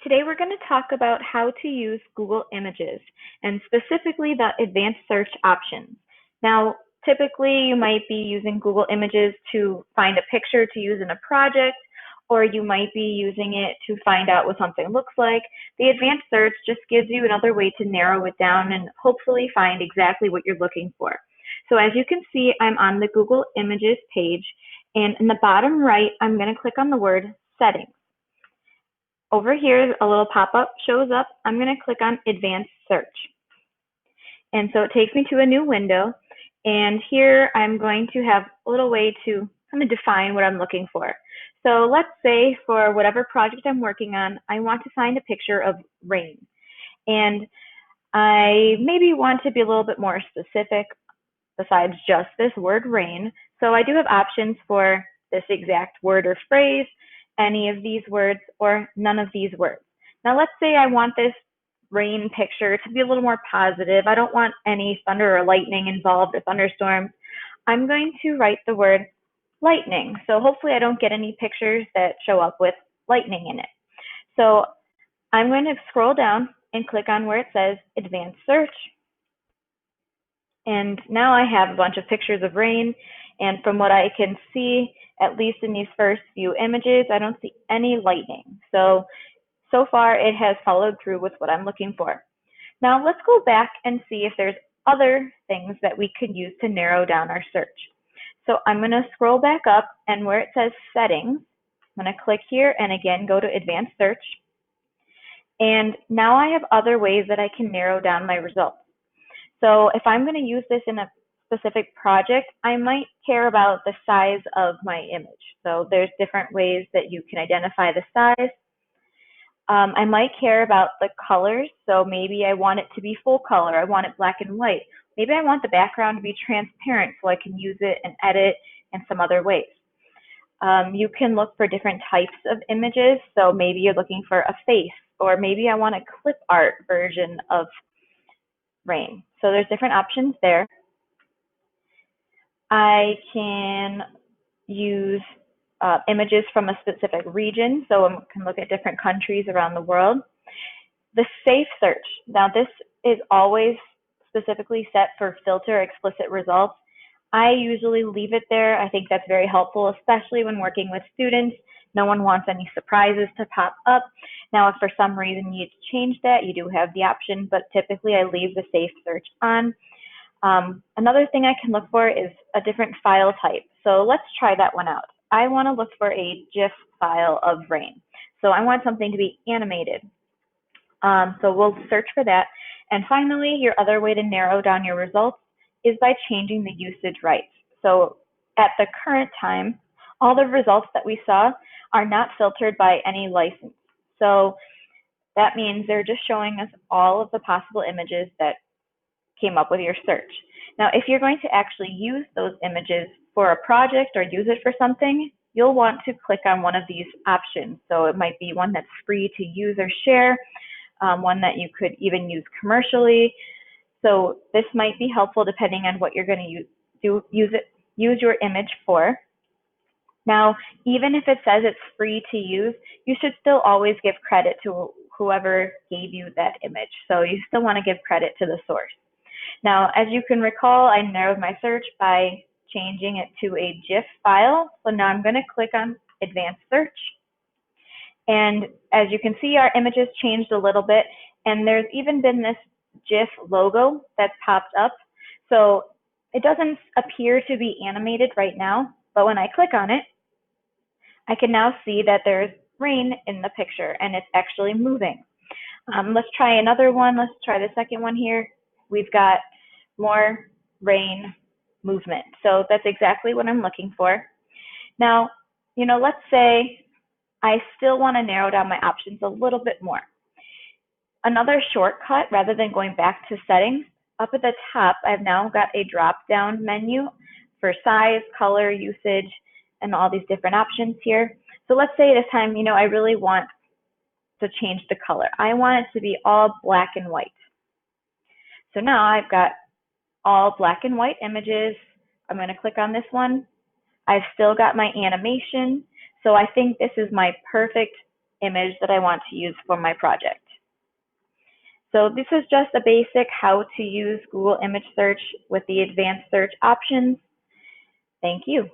Today we're going to talk about how to use Google Images and specifically the advanced search options. Now, typically you might be using Google Images to find a picture to use in a project, or you might be using it to find out what something looks like. The advanced search just gives you another way to narrow it down and hopefully find exactly what you're looking for. So as you can see, I'm on the Google Images page, and in the bottom right, I'm going to click on the word settings. Over here, a little pop-up shows up. I'm going to click on Advanced Search. And so it takes me to a new window. And here I'm going to have a little way to kind of define what I'm looking for. So let's say for whatever project I'm working on, I want to find a picture of rain. And I maybe want to be a little bit more specific besides just this word rain. So I do have options for this exact word or phrase, any of these words, or none of these words. Now let's say I want this rain picture to be a little more positive. I don't want any thunder or lightning involved, or thunderstorms. I'm going to write the word lightning. So hopefully I don't get any pictures that show up with lightning in it. So I'm going to scroll down and click on where it says Advanced Search. And now I have a bunch of pictures of rain. And from what I can see, at least in these first few images, I don't see any lightning. So far it has followed through with what I'm looking for. Now let's go back and see if there's other things that we could use to narrow down our search. So I'm going to scroll back up, and where it says settings, I'm going to click here and again go to advanced search. And now I have other ways that I can narrow down my results. So if I'm going to use this in a specific project, I might care about the size of my image. So there's different ways that you can identify the size. I might care about the colors. So maybe I want it to be full color. I want it black and white. Maybe I want the background to be transparent so I can use it and edit in some other ways. You can look for different types of images. So maybe you're looking for a face, or maybe I want a clip art version of rain. So there's different options there. I can use images from a specific region, so I can look at different countries around the world. The safe search. Now this is always specifically set for filter explicit results. I usually leave it there. I think that's very helpful, especially when working with students. No one wants any surprises to pop up. Now, if for some reason you need to change that, you do have the option, but typically I leave the safe search on. Another thing I can look for is a different file type. So let's try that one out. I want to look for a GIF file of rain. So I want something to be animated. So we'll search for that. And finally, your other way to narrow down your results is by changing the usage rights. So at the current time, all the results that we saw are not filtered by any license. So that means they're just showing us all of the possible images that came up with your search. Now, if you're going to actually use those images for a project or use it for something, you'll want to click on one of these options. So it might be one that's free to use or share, one that you could even use commercially. So this might be helpful depending on what you're going to use your image for. Now, even if it says it's free to use, you should still always give credit to whoever gave you that image. So you still want to give credit to the source. Now, as you can recall, I narrowed my search by changing it to a GIF file. So now I'm going to click on Advanced Search. And as you can see, our images changed a little bit. And there's even been this GIF logo that's popped up. So it doesn't appear to be animated right now, but when I click on it, I can now see that there's rain in the picture and it's actually moving. Let's try another one. Let's try the second one here. We've got more rain movement. So that's exactly what I'm looking for. Now, let's say I still want to narrow down my options a little bit more. Another shortcut, rather than going back to settings, up at the top, I've now got a drop-down menu for size, color, usage, and all these different options here. So let's say this time, I really want to change the color. I want it to be all black and white. So now I've got all black and white images. I'm going to click on this one. I've still got my animation. So I think this is my perfect image that I want to use for my project. So this is just a basic how to use Google image search with the advanced search options. Thank you.